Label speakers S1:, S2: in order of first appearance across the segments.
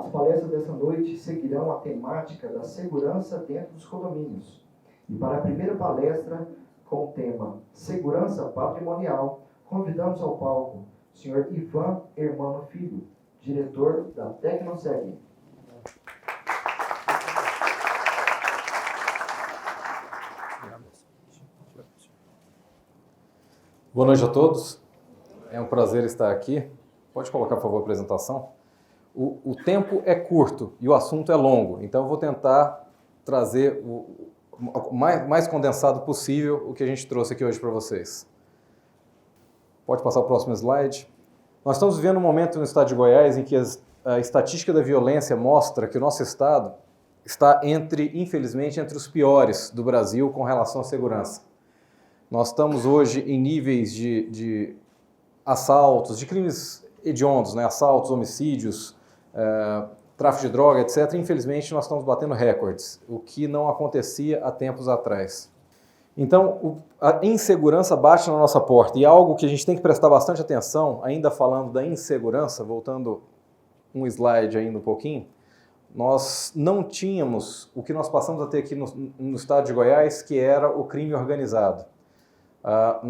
S1: As palestras dessa noite seguirão a temática da segurança dentro dos condomínios. E para a primeira palestra, com o tema Segurança Patrimonial, convidamos ao palco o Sr. Ivan Hermano Filho, diretor da Tecnoseg.
S2: Boa noite a todos. É um prazer estar aqui. Pode colocar, por favor, a apresentação. O tempo é curto e o assunto é longo, então eu vou tentar trazer o mais condensado possível o que a gente trouxe aqui hoje para vocês. Pode passar o próximo slide. Nós estamos vivendo um momento no estado de Goiás em que a estatística da violência mostra que o nosso estado está infelizmente, entre os piores do Brasil com relação à segurança. Nós estamos hoje em níveis de assaltos, de crimes hediondos, né? Assaltos, homicídios, tráfico de droga, etc. Infelizmente, nós estamos batendo recordes, o que não acontecia há tempos atrás. Então, a insegurança bate na nossa porta e algo que a gente tem que prestar bastante atenção, ainda falando da insegurança, voltando um slide ainda um pouquinho, nós não tínhamos o que nós passamos a ter aqui no estado de Goiás, que era o crime organizado.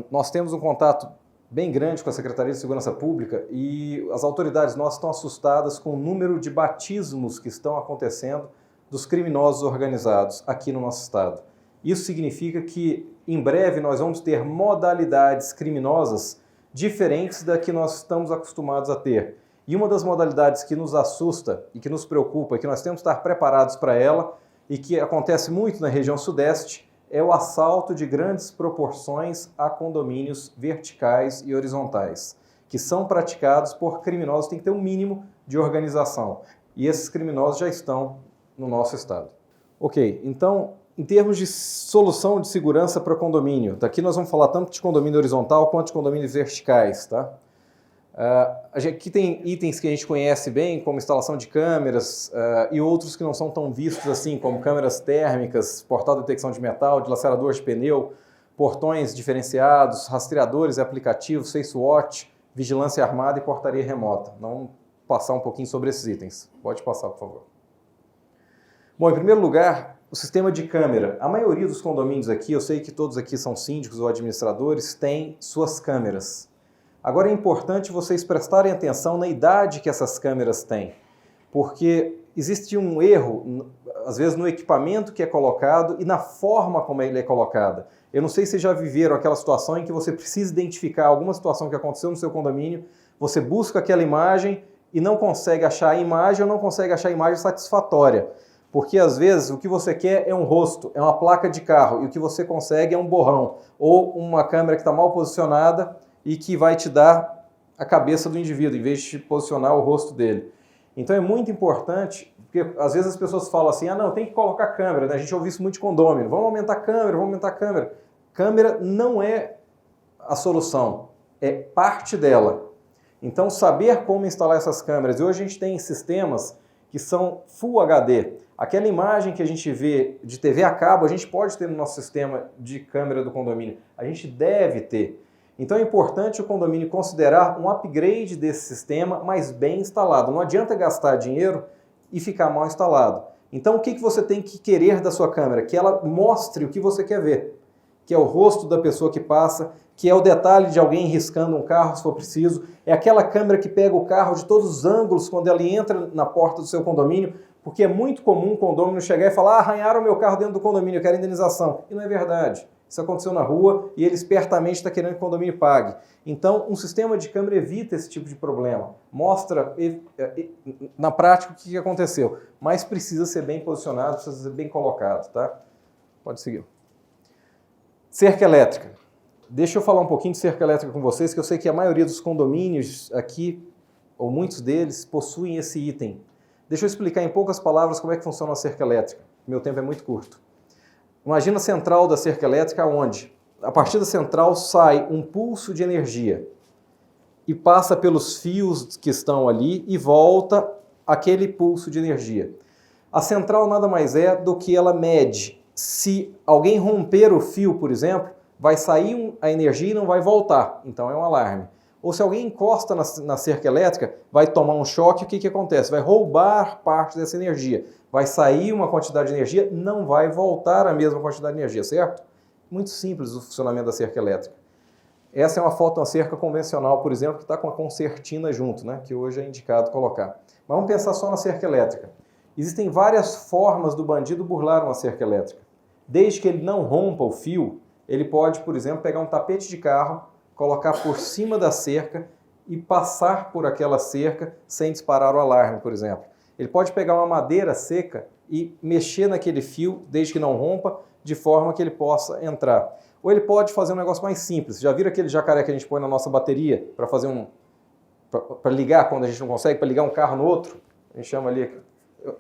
S2: Nós temos um contato bem grande com a Secretaria de Segurança Pública e as autoridades nossas estão assustadas com o número de batismos que estão acontecendo dos criminosos organizados aqui no nosso estado. Isso significa que em breve nós vamos ter modalidades criminosas diferentes da que nós estamos acostumados a ter. E uma das modalidades que nos assusta e que nos preocupa, e que nós temos que estar preparados para ela e que acontece muito na região sudeste, é o assalto de grandes proporções a condomínios verticais e horizontais, que são praticados por criminosos, tem que ter um mínimo de organização. E esses criminosos já estão no nosso estado. Ok, então, em termos de solução de segurança para condomínio, daqui nós vamos falar tanto de condomínio horizontal quanto de condomínios verticais, tá? Aqui tem itens que a gente conhece bem, como instalação de câmeras e outros que não são tão vistos assim, como câmeras térmicas, portal de detecção de metal, dilacerador de pneu, portões diferenciados, rastreadores e aplicativos, face watch, vigilância armada e portaria remota. Vamos passar um pouquinho sobre esses itens. Pode passar, por favor. Bom, em primeiro lugar, o sistema de câmera. A maioria dos condomínios aqui, eu sei que todos aqui são síndicos ou administradores, têm suas câmeras. Agora é importante vocês prestarem atenção na idade que essas câmeras têm, porque existe um erro, às vezes, no equipamento que é colocado e na forma como ele é colocada. Eu não sei se já viveram aquela situação em que você precisa identificar alguma situação que aconteceu no seu condomínio, você busca aquela imagem e não consegue achar a imagem ou não consegue achar a imagem satisfatória. Porque, às vezes, o que você quer é um rosto, é uma placa de carro, e o que você consegue é um borrão, ou uma câmera que está mal posicionada e que vai te dar a cabeça do indivíduo, em vez de te posicionar o rosto dele. Então é muito importante, porque às vezes as pessoas falam assim, não, tem que colocar câmera, né? A gente ouve isso muito de condomínio, vamos aumentar a câmera, vamos aumentar a câmera. Câmera não é a solução, é parte dela. Então saber como instalar essas câmeras, e hoje a gente tem sistemas que são Full HD. Aquela imagem que a gente vê de TV a cabo, a gente pode ter no nosso sistema de câmera do condomínio, a gente deve ter. Então é importante o condomínio considerar um upgrade desse sistema, mas bem instalado. Não adianta gastar dinheiro e ficar mal instalado. Então o que você tem que querer da sua câmera? Que ela mostre o que você quer ver, que é o rosto da pessoa que passa, que é o detalhe de alguém riscando um carro se for preciso, é aquela câmera que pega o carro de todos os ângulos quando ela entra na porta do seu condomínio, porque é muito comum um condômino chegar e falar, arranharam o meu carro dentro do condomínio, eu quero indenização. E não é verdade. Isso aconteceu na rua e ele espertamente está querendo que o condomínio pague. Então, um sistema de câmera evita esse tipo de problema. Mostra na prática o que aconteceu, mas precisa ser bem posicionado, precisa ser bem colocado, tá? Pode seguir. Cerca elétrica. Deixa eu falar um pouquinho de cerca elétrica com vocês, que eu sei que a maioria dos condomínios aqui, ou muitos deles, possuem esse item. Deixa eu explicar em poucas palavras como é que funciona a cerca elétrica. Meu tempo é muito curto. Imagina a central da cerca elétrica onde, a partir da central, sai um pulso de energia e passa pelos fios que estão ali e volta aquele pulso de energia. A central nada mais é do que ela mede. Se alguém romper o fio, por exemplo, vai sair a energia e não vai voltar. Então é um alarme. Ou se alguém encosta na cerca elétrica, vai tomar um choque, o que acontece? Vai roubar parte dessa energia. Vai sair uma quantidade de energia, não vai voltar a mesma quantidade de energia, certo? Muito simples o funcionamento da cerca elétrica. Essa é uma foto de uma cerca convencional, por exemplo, que está com a concertina junto, né? Que hoje é indicado colocar. Mas vamos pensar só na cerca elétrica. Existem várias formas do bandido burlar uma cerca elétrica. Desde que ele não rompa o fio, ele pode, por exemplo, pegar um tapete de carro, colocar por cima da cerca e passar por aquela cerca sem disparar o alarme, por exemplo. Ele pode pegar uma madeira seca e mexer naquele fio, desde que não rompa, de forma que ele possa entrar. Ou ele pode fazer um negócio mais simples. Já viram aquele jacaré que a gente põe na nossa bateria para fazer para ligar quando a gente não consegue, para ligar um carro no outro? A gente chama ali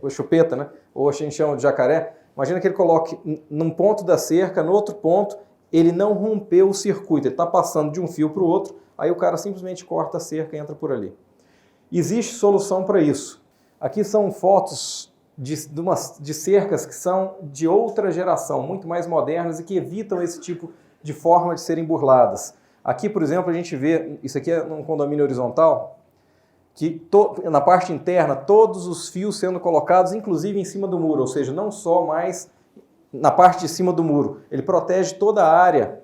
S2: o chupeta, né? Ou a gente chama de jacaré. Imagina que ele coloque num ponto da cerca, no outro ponto, ele não rompeu o circuito, ele está passando de um fio para o outro, aí o cara simplesmente corta a cerca e entra por ali. Existe solução para isso. Aqui são fotos de cercas que são de outra geração, muito mais modernas e que evitam esse tipo de forma de serem burladas. Aqui, por exemplo, a gente vê, isso aqui é num condomínio horizontal, que na parte interna todos os fios sendo colocados, inclusive em cima do muro, ou seja, não só mais na parte de cima do muro. Ele protege toda a área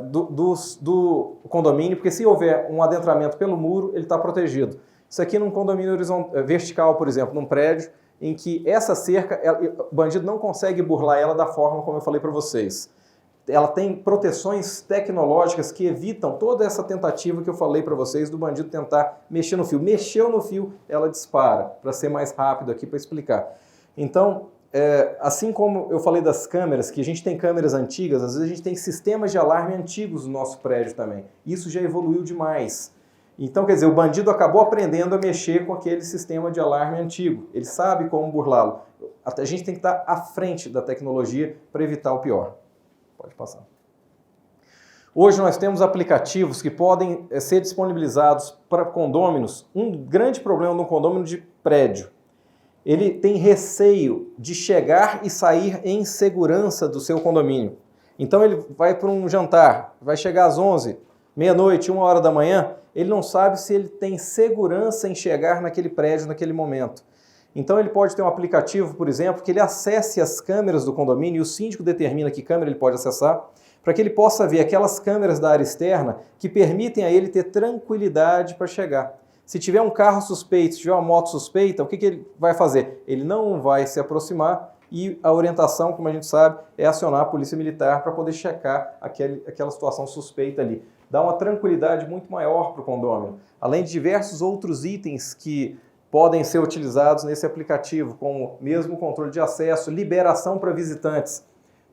S2: do condomínio, porque se houver um adentramento pelo muro, ele está protegido. Isso aqui num condomínio vertical, por exemplo, num prédio, em que essa cerca, o bandido não consegue burlar ela da forma como eu falei para vocês. Ela tem proteções tecnológicas que evitam toda essa tentativa que eu falei para vocês do bandido tentar mexer no fio. Mexeu no fio, ela dispara, para ser mais rápido aqui para explicar. Então, assim como eu falei das câmeras, que a gente tem câmeras antigas, às vezes a gente tem sistemas de alarme antigos no nosso prédio também. Isso já evoluiu demais. Então, quer dizer, o bandido acabou aprendendo a mexer com aquele sistema de alarme antigo. Ele sabe como burlá-lo. A gente tem que estar à frente da tecnologia para evitar o pior. Pode passar. Hoje nós temos aplicativos que podem ser disponibilizados para condôminos. Um grande problema de um condômino de prédio. Ele tem receio de chegar e sair em segurança do seu condomínio. Então ele vai para um jantar, vai chegar às 11, meia-noite, 1 hora da manhã, ele não sabe se ele tem segurança em chegar naquele prédio naquele momento. Então ele pode ter um aplicativo, por exemplo, que ele acesse as câmeras do condomínio e o síndico determina que câmera ele pode acessar, para que ele possa ver aquelas câmeras da área externa que permitem a ele ter tranquilidade para chegar. Se tiver um carro suspeito, se tiver uma moto suspeita, o que ele vai fazer? Ele não vai se aproximar e a orientação, como a gente sabe, é acionar a polícia militar para poder checar aquela situação suspeita ali. Dá uma tranquilidade muito maior para o condômino. Além de diversos outros itens que podem ser utilizados nesse aplicativo, como mesmo controle de acesso, liberação para visitantes.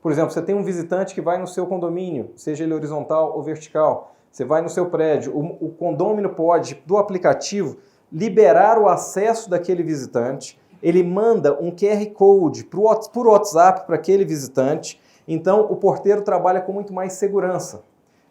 S2: Por exemplo, você tem um visitante que vai no seu condomínio, seja ele horizontal ou vertical. Você vai no seu prédio, o condômino pode, do aplicativo, liberar o acesso daquele visitante, ele manda um QR Code por WhatsApp para aquele visitante, então o porteiro trabalha com muito mais segurança.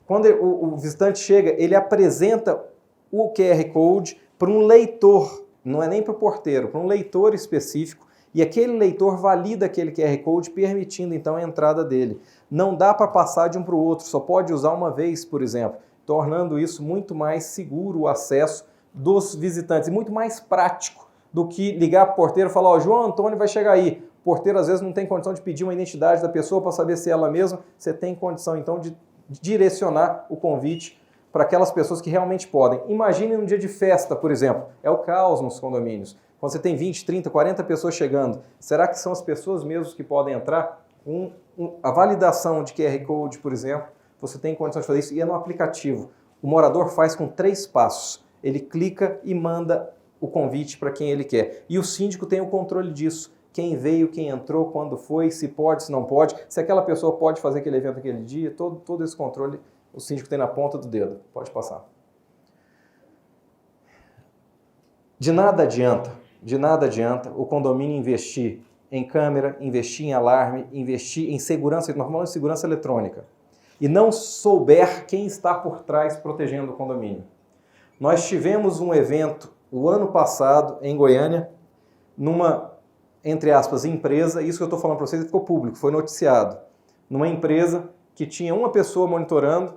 S2: Quando o visitante chega, ele apresenta o QR Code para um leitor, não é nem para o porteiro, para um leitor específico, e aquele leitor valida aquele QR Code, permitindo então a entrada dele. Não dá para passar de um para o outro, só pode usar uma vez, por exemplo, tornando isso muito mais seguro o acesso dos visitantes e muito mais prático do que ligar para o porteiro e falar, ó, João Antônio vai chegar aí. O porteiro às vezes não tem condição de pedir uma identidade da pessoa para saber se é ela mesma, você tem condição então de direcionar o convite para aquelas pessoas que realmente podem. Imagine um dia de festa, por exemplo, é o caos nos condomínios. Quando você tem 20, 30, 40 pessoas chegando, será que são as pessoas mesmas que podem entrar? A validação de QR Code, por exemplo, você tem condição de fazer isso e é no aplicativo. O morador faz com 3 passos. Ele clica e manda o convite para quem ele quer. E o síndico tem o controle disso. Quem veio, quem entrou, quando foi, se pode, se não pode, se aquela pessoa pode fazer aquele evento aquele dia, todo esse controle o síndico tem na ponta do dedo. Pode passar. De nada adianta o condomínio investir em câmera, investir em alarme, investir em segurança, nós falamos de segurança eletrônica, e não souber quem está por trás protegendo o condomínio. Nós tivemos um evento o ano passado em Goiânia, numa, entre aspas, empresa, isso que eu estou falando para vocês ficou público, foi noticiado, numa empresa que tinha uma pessoa monitorando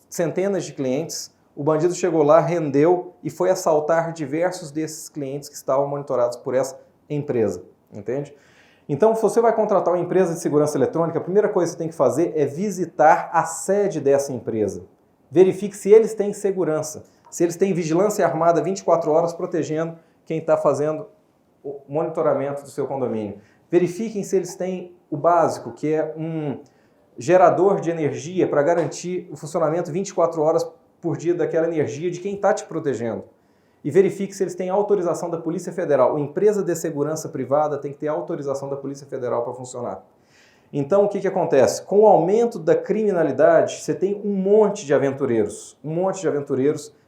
S2: centenas de clientes, o bandido chegou lá, rendeu e foi assaltar diversos desses clientes que estavam monitorados por essa empresa, entende? Então, se você vai contratar uma empresa de segurança eletrônica, a primeira coisa que você tem que fazer é visitar a sede dessa empresa. Verifique se eles têm segurança, se eles têm vigilância armada 24 horas protegendo quem está fazendo o monitoramento do seu condomínio. Verifiquem se eles têm o básico, que é um gerador de energia para garantir o funcionamento 24 horas por dia daquela energia de quem está te protegendo. E verifique se eles têm autorização da Polícia Federal. A empresa de segurança privada tem que ter autorização da Polícia Federal para funcionar. Então, o que acontece? Com o aumento da criminalidade, você tem um monte de aventureiros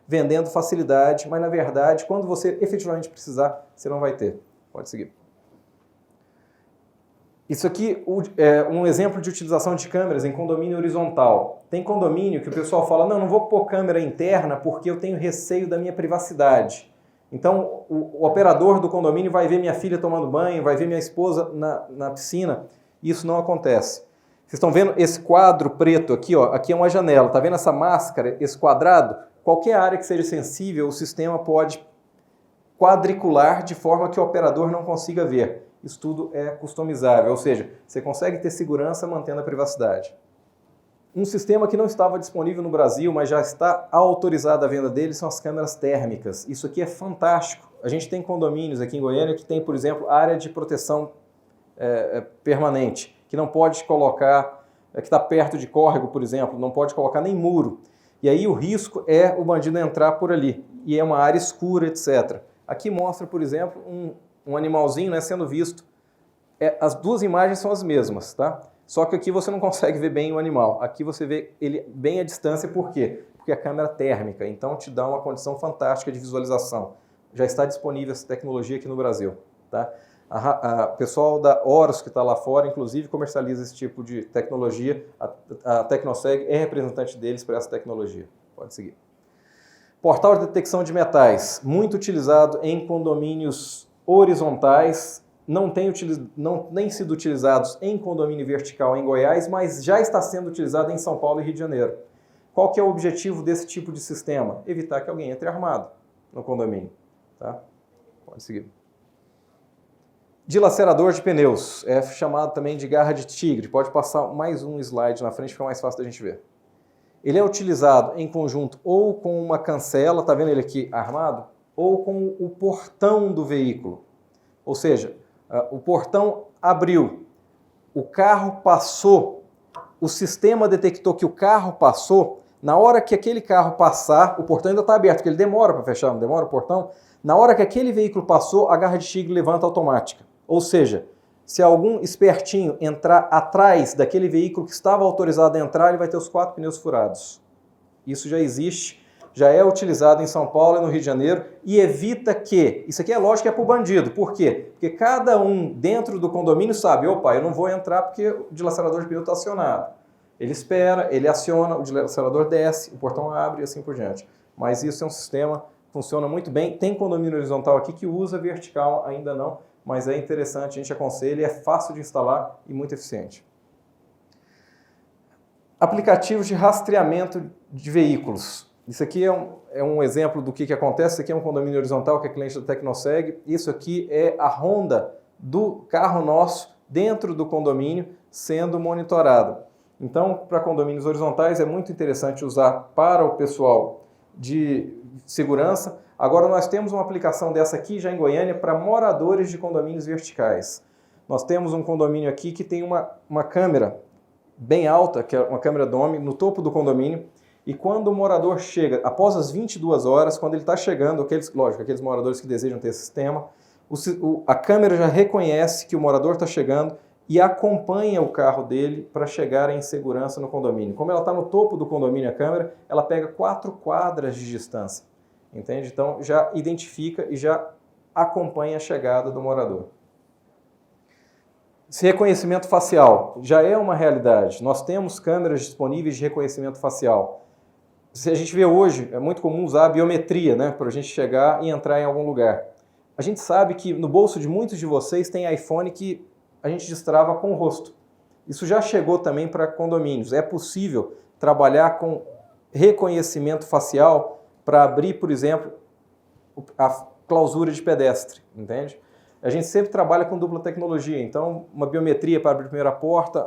S2: vendendo facilidade, mas na verdade, quando você efetivamente precisar, você não vai ter. Pode seguir. Isso aqui é um exemplo de utilização de câmeras em condomínio horizontal. Tem condomínio que o pessoal fala, não vou pôr câmera interna porque eu tenho receio da minha privacidade. Então, o operador do condomínio vai ver minha filha tomando banho, vai ver minha esposa na piscina. Isso não acontece. Vocês estão vendo esse quadro preto aqui? Ó, aqui é uma janela. Está vendo essa máscara, esse quadrado? Qualquer área que seja sensível, o sistema pode quadricular de forma que o operador não consiga ver. Isso tudo é customizável, ou seja, você consegue ter segurança mantendo a privacidade. Um sistema que não estava disponível no Brasil, mas já está autorizado a venda dele, são as câmeras térmicas. Isso aqui é fantástico. A gente tem condomínios aqui em Goiânia que tem, por exemplo, área de proteção permanente, que não pode colocar, que está perto de córrego, por exemplo, não pode colocar nem muro. E aí o risco é o bandido entrar por ali, e é uma área escura, etc. Aqui mostra, por exemplo, um animalzinho, né, sendo visto. As duas imagens são as mesmas, tá? Só que aqui você não consegue ver bem o animal. Aqui você vê ele bem à distância, por quê? Porque a câmera é térmica, então te dá uma condição fantástica de visualização. Já está disponível essa tecnologia aqui no Brasil, tá? O pessoal da Horus, que está lá fora, inclusive, comercializa esse tipo de tecnologia. A Tecnoseg é representante deles para essa tecnologia. Pode seguir. Portal de detecção de metais, muito utilizado em condomínios horizontais, não tem sido utilizados em condomínio vertical em Goiás, mas já está sendo utilizado em São Paulo e Rio de Janeiro. Qual que é o objetivo desse tipo de sistema? Evitar que alguém entre armado no condomínio. Tá? Pode seguir. Dilacerador de pneus, é chamado também de garra de tigre. Pode passar mais um slide na frente, fica mais fácil da gente ver. Ele é utilizado em conjunto ou com uma cancela, tá vendo ele aqui armado? Ou com o portão do veículo. Ou seja, o portão abriu, o carro passou, o sistema detectou que o carro passou, na hora que aquele carro passar, o portão ainda está aberto, porque ele demora para fechar, não demora o portão? Na hora que aquele veículo passou, a garra de tigre levanta automática. Ou seja, se algum espertinho entrar atrás daquele veículo que estava autorizado a entrar, ele vai ter os 4 pneus furados. Isso já existe, já é utilizado em São Paulo e no Rio de Janeiro e evita que, isso aqui é lógico que é para o bandido, por quê? Porque cada um dentro do condomínio sabe, opa, eu não vou entrar porque o dilacerador de pneu está acionado. Ele espera, ele aciona, o dilacerador desce, o portão abre e assim por diante. Mas isso é um sistema que funciona muito bem, tem condomínio horizontal aqui que usa, vertical ainda não, mas é interessante, a gente aconselha, é fácil de instalar e muito eficiente. Aplicativos de rastreamento de veículos. Isso aqui é um exemplo do que acontece. Isso aqui é um condomínio horizontal que é cliente da Tecnoseg. Isso aqui é a ronda do carro nosso dentro do condomínio sendo monitorada. Então, para condomínios horizontais é muito interessante usar para o pessoal de segurança. Agora nós temos uma aplicação dessa aqui já em Goiânia para moradores de condomínios verticais. Nós temos um condomínio aqui que tem uma câmera bem alta, que é uma câmera dome, no topo do condomínio, e quando o morador chega, após as 22 horas, quando ele está chegando, aqueles moradores que desejam ter esse sistema, a câmera já reconhece que o morador está chegando e acompanha o carro dele para chegar em segurança no condomínio. Como ela está no topo do condomínio, a câmera, ela pega 4 quadras de distância. Entende? Então, já identifica e já acompanha a chegada do morador. Esse reconhecimento facial já é uma realidade. Nós temos câmeras disponíveis de reconhecimento facial. Se a gente vê hoje, é muito comum usar a biometria, né, para a gente chegar e entrar em algum lugar. A gente sabe que no bolso de muitos de vocês tem iPhone que a gente destrava com o rosto. Isso já chegou também para condomínios. É possível trabalhar com reconhecimento facial para abrir, por exemplo, a clausura de pedestre, entende? A gente sempre trabalha com dupla tecnologia, então uma biometria para abrir a primeira porta,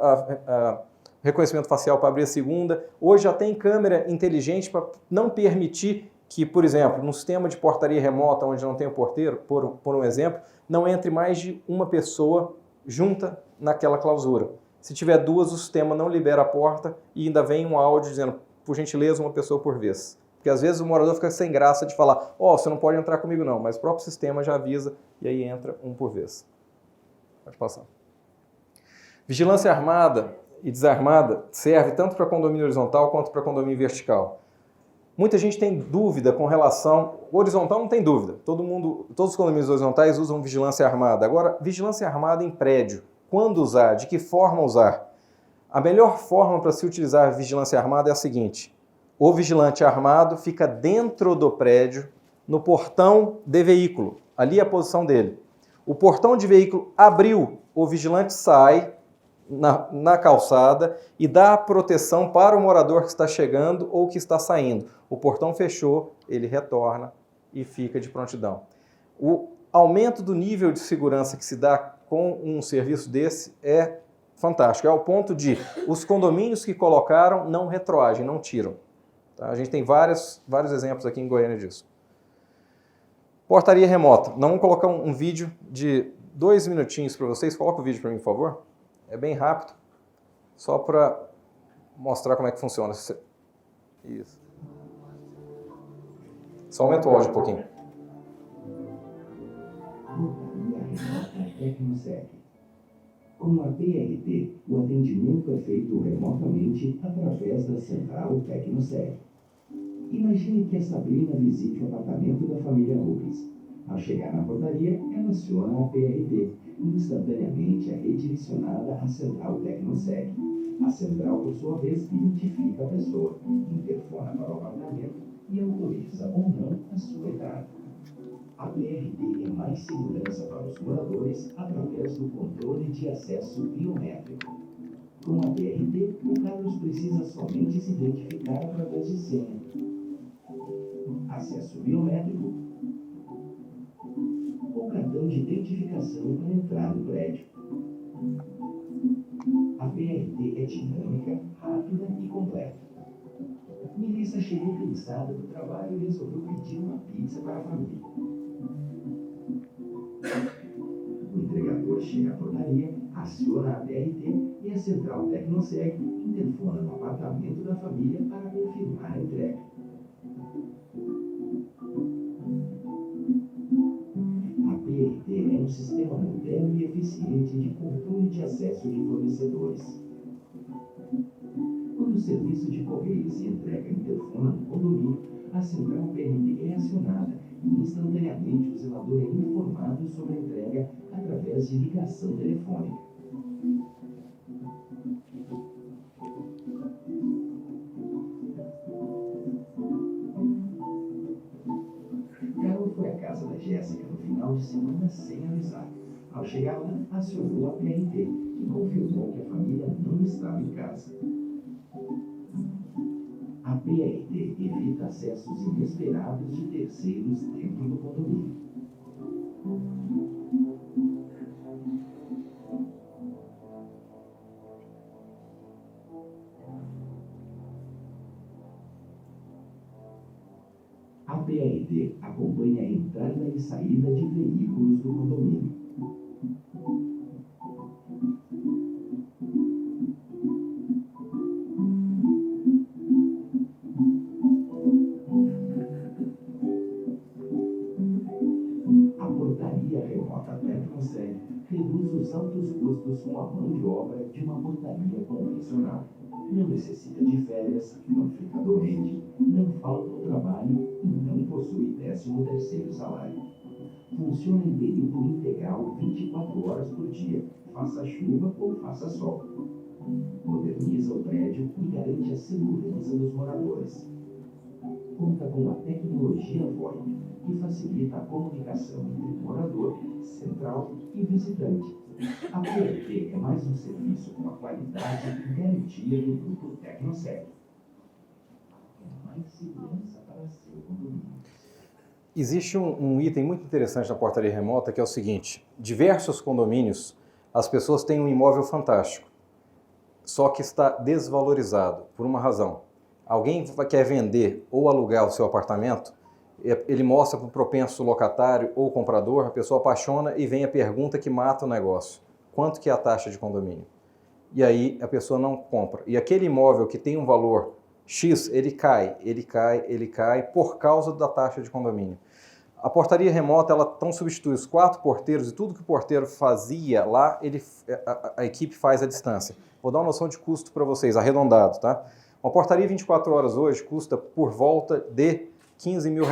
S2: reconhecimento facial para abrir a segunda. Hoje já tem câmera inteligente para não permitir que, por exemplo, num sistema de portaria remota, onde não tem o porteiro, por um exemplo, não entre mais de uma pessoa junta naquela clausura. Se tiver duas, o sistema não libera a porta e ainda vem um áudio dizendo, por gentileza, uma pessoa por vez. Porque às vezes o morador fica sem graça de falar, você não pode entrar comigo não, mas o próprio sistema já avisa e aí entra um por vez. Pode passar. Vigilância armada e desarmada serve tanto para condomínio horizontal quanto para condomínio vertical. Muita gente tem dúvida com relação... Horizontal não tem dúvida. Todos os condomínios horizontais usam vigilância armada. Agora, vigilância armada em prédio. Quando usar? De que forma usar? A melhor forma para se utilizar vigilância armada é a seguinte. O vigilante armado fica dentro do prédio, no portão de veículo. Ali é a posição dele. O portão de veículo abriu, o vigilante sai na calçada e dá a proteção para o morador que está chegando ou que está saindo. O portão fechou, ele retorna e fica de prontidão. O aumento do nível de segurança que se dá com um serviço desse é fantástico. É ao ponto de os condomínios que colocaram não retroagem, não tiram. Tá? A gente tem vários exemplos aqui em Goiânia disso. Portaria remota. Não vamos colocar um vídeo de 2 minutinhos para vocês. Coloca o vídeo para mim, por favor. É bem rápido, só para mostrar como é que funciona. Isso. Só aumenta o áudio um pouquinho.
S3: Com a PRT, o atendimento é feito remotamente através da central Tecnoseg. Imagine que a Sabrina visite o apartamento da família Rubens. Ao chegar na portaria, ela aciona a PRT. Instantaneamente é redirecionada à central Tecnoseg. A central, por sua vez, identifica a pessoa, interfona para o apartamento e autoriza ou não a sua entrada. A PRT é mais segurança para os moradores através do controle de acesso biométrico. Com a PRT, o Carlos precisa somente se identificar através de senha. Acesso biométrico ou cartão de identificação para entrar no prédio. A PRT é dinâmica, rápida e completa. Melissa chegou cansada do trabalho e resolveu pedir uma pizza para a família. O entregador chega à portaria, aciona a PRT e a central Tecnoseg interfona no apartamento da família para confirmar a entrega. A PRT é um sistema moderno e eficiente de controle de acesso de fornecedores. Quando o serviço de correios e entrega interfona no condomínio, a central PRT é acionada e instantaneamente o zelador é informado sobre a entrega através de ligação telefônica. Carol foi à casa da Jéssica no final de semana sem avisar. Ao chegar lá, acionou a PRT e confirmou que a família não estava em casa. A PRT evita acessos inesperados de terceiros dentro do condomínio. A PRT acompanha a entrada e saída de veículos do condomínio. A portaria remota Tecnoseg reduz os altos custos com a mão de obra de uma portaria convencional. Não necessita de férias, não fica doente, não falta ao trabalho e não possui 13º salário. Funciona em período integral 24 horas por dia, faça chuva ou faça sol. Moderniza o prédio e garante a segurança dos moradores. Conta com a tecnologia VoIP, que facilita a comunicação entre morador, central e visitante. A PRT é mais um serviço com a qualidade e garantia do grupo Tecnoseg. mais segurança para seu condomínio.
S2: Existe um item muito interessante na portaria remota que é o seguinte: diversos condomínios, as pessoas têm um imóvel fantástico, só que está desvalorizado por uma razão. Alguém quer vender ou alugar o seu apartamento, ele mostra para o propenso locatário ou comprador, a pessoa apaixona e vem a pergunta que mata o negócio: quanto que é a taxa de condomínio? E aí a pessoa não compra. E aquele imóvel que tem um valor X, ele cai por causa da taxa de condomínio. A portaria remota, ela então substitui os 4 porteiros e tudo que o porteiro fazia lá, a equipe faz à distância. Vou dar uma noção de custo para vocês, arredondado, tá? Uma portaria 24 horas hoje custa por volta de R$15 mil.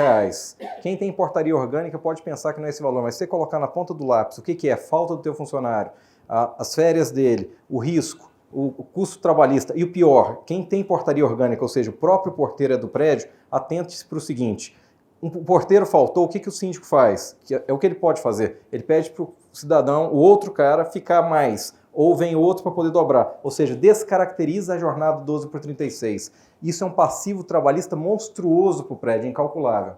S2: Quem tem portaria orgânica pode pensar que não é esse valor, mas se você colocar na ponta do lápis o que é falta do teu funcionário, as férias dele, o risco, o custo trabalhista e o pior, quem tem portaria orgânica, ou seja, o próprio porteiro é do prédio, atente-se para o seguinte: um porteiro faltou, o que o síndico faz? Que é o que ele pode fazer. Ele pede para o cidadão, o outro cara, ficar mais, ou vem outro para poder dobrar. Ou seja, descaracteriza a jornada 12 por 36. Isso é um passivo trabalhista monstruoso para o prédio, incalculável.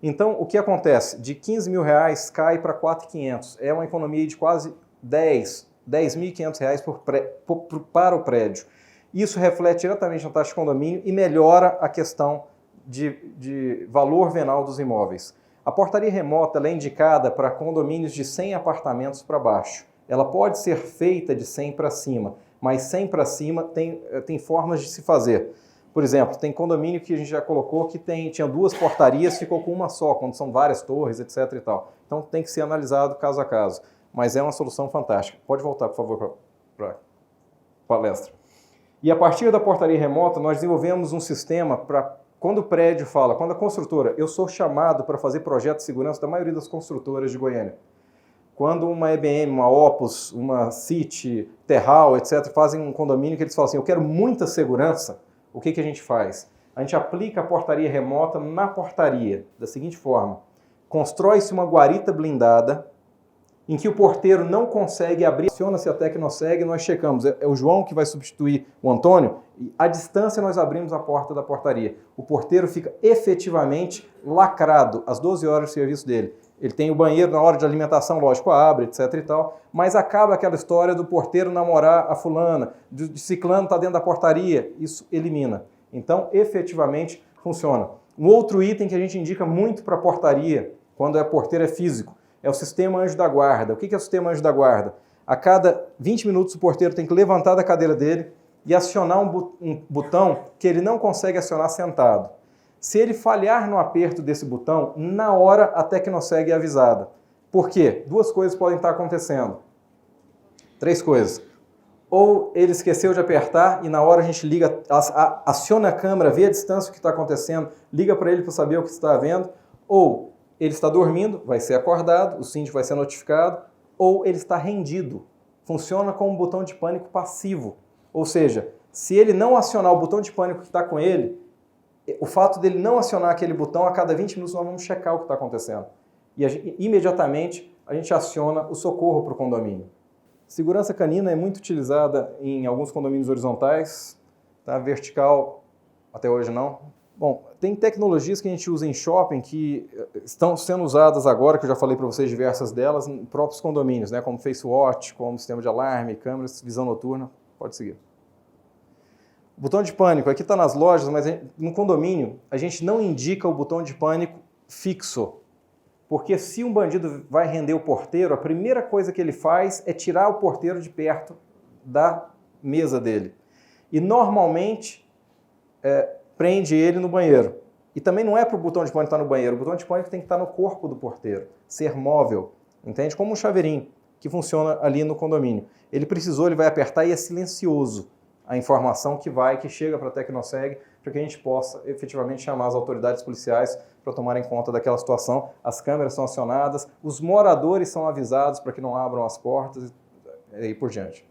S2: Então, o que acontece? De R$15 mil cai para R$4.500. É uma economia de quase R$10.500 para o prédio. Isso reflete diretamente na taxa de condomínio e melhora a questão de valor venal dos imóveis. A portaria remota ela é indicada para condomínios de 100 apartamentos para baixo. Ela pode ser feita de 100 para cima, mas 100 para cima tem formas de se fazer. Por exemplo, tem condomínio que a gente já colocou que tinha 2 portarias, ficou com uma só, quando são várias torres, etc. e tal. Então tem que ser analisado caso a caso, mas é uma solução fantástica. Pode voltar, por favor, para a palestra. E a partir da portaria remota, nós desenvolvemos um sistema para quando o prédio fala, quando a construtora, eu sou chamado para fazer projeto de segurança da maioria das construtoras de Goiânia. Quando uma EBM, uma Opus, uma City, Terral, etc., fazem um condomínio que eles falam assim, eu quero muita segurança, o que a gente faz? A gente aplica a portaria remota na portaria, da seguinte forma: constrói-se uma guarita blindada, em que o porteiro não consegue abrir, aciona-se a Tecnoseg, nós checamos, é o João que vai substituir o Antônio, e à distância nós abrimos a porta da portaria. O porteiro fica efetivamente lacrado às 12 horas de serviço dele. Ele tem o banheiro na hora de alimentação, lógico, abre, etc e tal, mas acaba aquela história do porteiro namorar a fulana, de ciclano está dentro da portaria, isso elimina. Então, efetivamente, funciona. Um outro item que a gente indica muito para a portaria, quando porteiro é físico, é o sistema anjo da guarda. O que é o sistema anjo da guarda? A cada 20 minutos o porteiro tem que levantar da cadeira dele e acionar um botão que ele não consegue acionar sentado. Se ele falhar no aperto desse botão, na hora a Tecnoseg é avisada. Por quê? 2 coisas podem estar acontecendo. 3 coisas. Ou ele esqueceu de apertar e na hora a gente liga, aciona a câmera, vê a distância o que está acontecendo, liga para ele para saber o que está havendo, ou ele está dormindo, vai ser acordado, o síndico vai ser notificado, ou ele está rendido. Funciona como um botão de pânico passivo. Ou seja, se ele não acionar o botão de pânico que está com ele, o fato dele não acionar aquele botão, a cada 20 minutos nós vamos checar o que está acontecendo. E imediatamente a gente aciona o socorro para o condomínio. Segurança canina é muito utilizada em alguns condomínios horizontais, tá? Vertical até hoje não. Bom, tem tecnologias que a gente usa em shopping que estão sendo usadas agora, que eu já falei para vocês diversas delas, em próprios condomínios, né? Como Face Watch, como sistema de alarme, câmeras, visão noturna. Pode seguir. O botão de pânico, aqui está nas lojas, mas no condomínio a gente não indica o botão de pânico fixo. Porque se um bandido vai render o porteiro, a primeira coisa que ele faz é tirar o porteiro de perto da mesa dele. E normalmente prende ele no banheiro. E também não é para o botão de pânico estar no banheiro, o botão de pânico tem que estar no corpo do porteiro, ser móvel, entende? Como um chaveirinho que funciona ali no condomínio. Ele precisou, ele vai apertar e é silencioso a informação que chega para a Tecnoseg, para que a gente possa efetivamente chamar as autoridades policiais para tomarem conta daquela situação. As câmeras são acionadas, os moradores são avisados para que não abram as portas e aí por diante.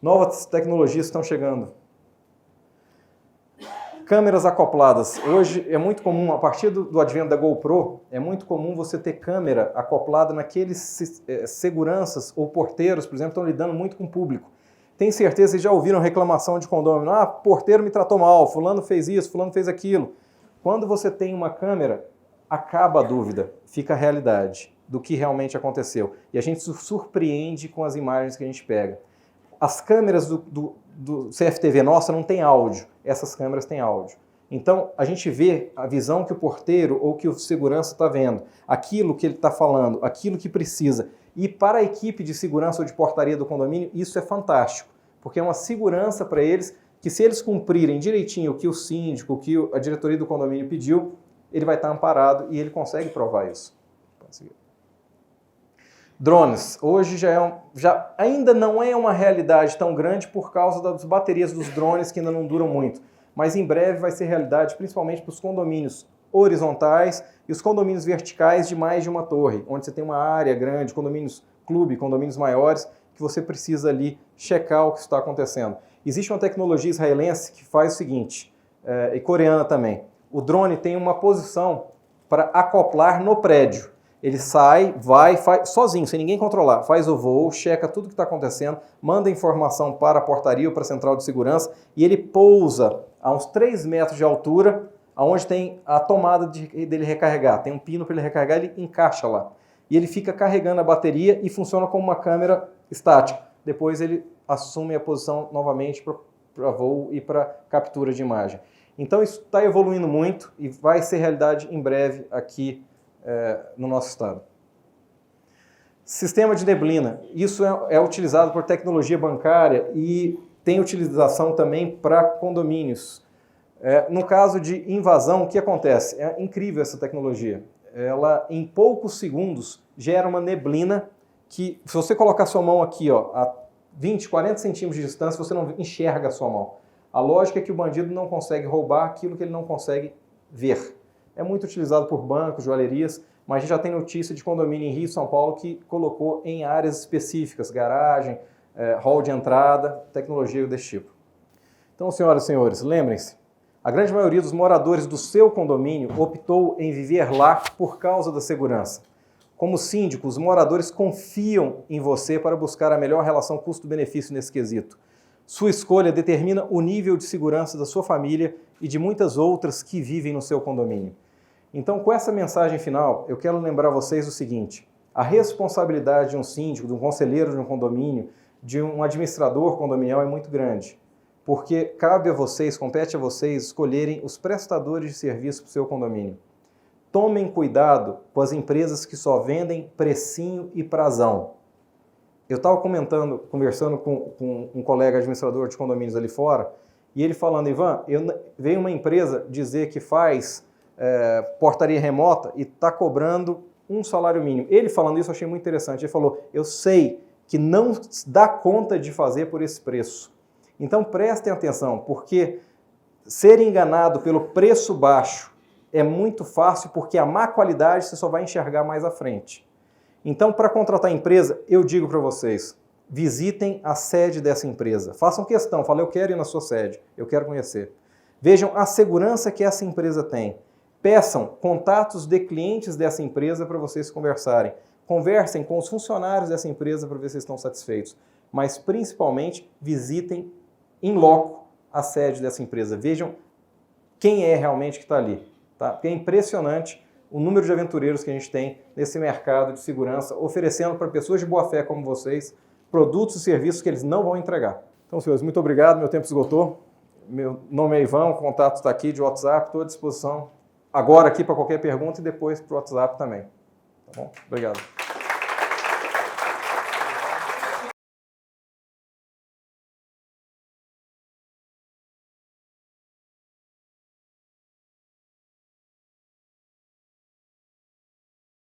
S2: Novas tecnologias estão chegando. Câmeras acopladas. Hoje é muito comum, a partir do advento da GoPro, é muito comum você ter câmera acoplada naqueles seguranças ou porteiros, por exemplo, estão lidando muito com o público. Tem certeza, vocês já ouviram reclamação de condômino? Ah, porteiro me tratou mal, fulano fez isso, fulano fez aquilo. Quando você tem uma câmera, acaba a dúvida, fica a realidade do que realmente aconteceu. E a gente se surpreende com as imagens que a gente pega. As câmeras do CFTV nossa não tem áudio, essas câmeras têm áudio. Então, a gente vê a visão que o porteiro ou que o segurança está vendo, aquilo que ele está falando, aquilo que precisa. E para a equipe de segurança ou de portaria do condomínio, isso é fantástico, porque é uma segurança para eles que, se eles cumprirem direitinho o que o síndico, o que a diretoria do condomínio pediu, ele vai estar amparado e ele consegue provar isso. Drones, hoje ainda não é uma realidade tão grande por causa das baterias dos drones que ainda não duram muito, mas em breve vai ser realidade, principalmente para os condomínios horizontais e os condomínios verticais de mais de uma torre, onde você tem uma área grande, condomínios clube, condomínios maiores, que você precisa ali checar o que está acontecendo. Existe uma tecnologia israelense que faz o seguinte, e coreana também. O drone tem uma posição para acoplar no prédio. Ele sai, vai, faz sozinho, sem ninguém controlar, faz o voo, checa tudo que está acontecendo, manda informação para a portaria ou para a central de segurança e ele pousa a uns 3 metros de altura, onde tem a tomada dele recarregar. Tem um pino para ele recarregar, ele encaixa lá. E ele fica carregando a bateria e funciona como uma câmera estática. Depois ele assume a posição novamente para voo e para captura de imagem. Então isso está evoluindo muito e vai ser realidade em breve aqui no nosso estado. Sistema de neblina. Isso é utilizado por tecnologia bancária e tem utilização também para condomínios. No caso de invasão, o que acontece? É incrível essa tecnologia. Ela, em poucos segundos, gera uma neblina que, se você colocar sua mão aqui, ó, a 20, 40 centímetros de distância, você não enxerga a sua mão. A lógica é que o bandido não consegue roubar aquilo que ele não consegue ver. É muito utilizado por bancos, joalherias, mas a gente já tem notícia de condomínio em Rio e São Paulo que colocou em áreas específicas, garagem, hall de entrada, tecnologia desse tipo. Então, senhoras e senhores, lembrem-se, a grande maioria dos moradores do seu condomínio optou em viver lá por causa da segurança. Como síndico, os moradores confiam em você para buscar a melhor relação custo-benefício nesse quesito. Sua escolha determina o nível de segurança da sua família e de muitas outras que vivem no seu condomínio. Então, com essa mensagem final, eu quero lembrar vocês o seguinte: a responsabilidade de um síndico, de um conselheiro de um condomínio, de um administrador condominial é muito grande, porque cabe a vocês, compete a vocês escolherem os prestadores de serviço para o seu condomínio. Tomem cuidado com as empresas que só vendem precinho e prazão. Eu estava conversando com um colega administrador de condomínios ali fora, e ele falando: Ivan, veio uma empresa dizer que faz portaria remota e está cobrando um salário mínimo. Ele falando isso eu achei muito interessante. Ele falou: eu sei que não dá conta de fazer por esse preço. Então prestem atenção, porque ser enganado pelo preço baixo é muito fácil, porque a má qualidade você só vai enxergar mais à frente. Então, para contratar a empresa, eu digo para vocês, visitem a sede dessa empresa. Façam questão, falem: eu quero ir na sua sede, eu quero conhecer. Vejam a segurança que essa empresa tem. Peçam contatos de clientes dessa empresa para vocês conversarem. Conversem com os funcionários dessa empresa para ver se estão satisfeitos. Mas, principalmente, visitem em loco a sede dessa empresa. Vejam quem é realmente que está ali. Tá? Porque é impressionante o número de aventureiros que a gente tem nesse mercado de segurança, oferecendo para pessoas de boa fé como vocês produtos e serviços que eles não vão entregar. Então, senhores, muito obrigado. Meu tempo esgotou. Meu nome é Ivan, o contato está aqui de WhatsApp, estou à disposição agora aqui para qualquer pergunta e depois para o WhatsApp também. Tá bom? Obrigado.